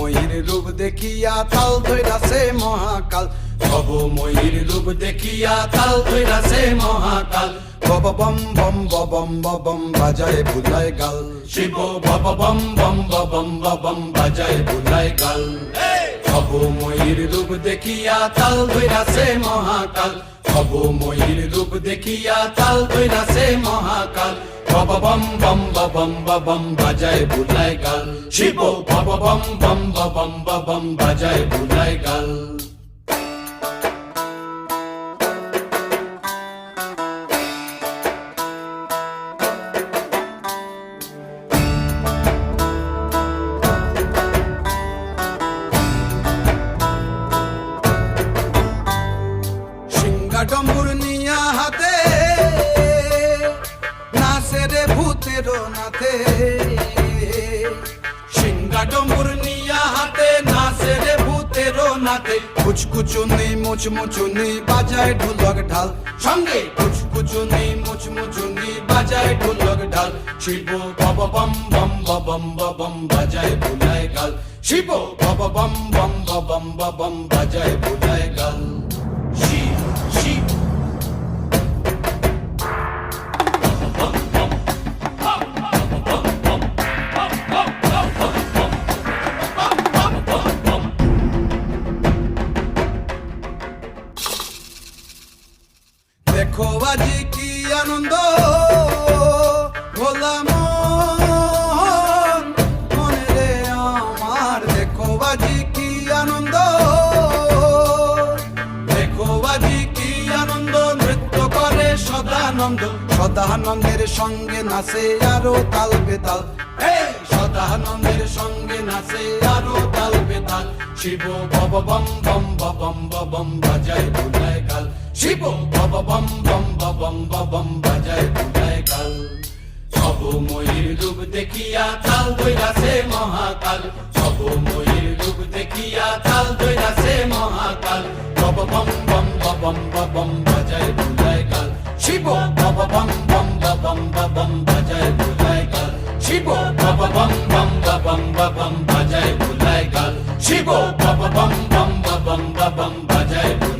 ময়ূর রূপ দেখিয়া তাল ধইরাছে মহাকাল, ভব ময়ূর রূপ দেখিয়া তাল ধইরাছে মহাকাল। বব বম বম বম বম বাজায় বুলায় গাল, শিব বব বম বম বম বম বাজায় বুলায় গাল। ভব ময়ূর রূপ দেখিয়া তাল ধইরাছে মহাকাল, ভব ময়ূর রূপ দেখিয়া তাল ধইরাছে মহাকাল। বব বম বম বম বম বাজায় বুলায় গাল, শিব বব বম বম বম বাজায় বুলায় গাল। ডম্বুর নিয়া হাতে নাচে রে ভূতের নাথে, সিংহা ডম্বুর নিয়া হাতে নাচে রে ভূতের নাথে। কুচকুচুনি মুচমুচুনি বাজায় ঢোলক ঢাল, সঙ্গে কুচকুচুনি মুচমুচুনি বাজায় ঢোলক ঢাল। শিব বব বম বম বম বম বাজায় বুলায় গাল, শিব বব বম বম বম বাজায় বুলায় গাল। শিব শিব দেখো আজি কি আনন্দ ভোলা মন, মনে রে আমার দেখো আজি কি আনন্দ, দেখো আজি কি আনন্দ। নৃত্য করে সদানন্দ, সদানন্দের সঙ্গে নাচে আরো তাল বেতাল, সদানন্দের সঙ্গে নাচে আরো তাল বেতাল। শিব বব বম বম বম বাজায় বুলায় গাল, শিব বব বম বম বম বাজায় বুলায় গাল। ভব ময়ূর রূপ দেখিয়া তাল ধইরাছে মহাকাল, ভব ময়ূর রূপ দেখিয়া তাল ধইরাছে মহাকাল। বব বম বম বম বাজায় বুলায় গাল, শিব বব বম বম বম বাজায় বুলায় গাল, শিব বব বম বম বম বাজায় বুলায় গাল, শিব বব বম বম বাজায় বুলায় গাল।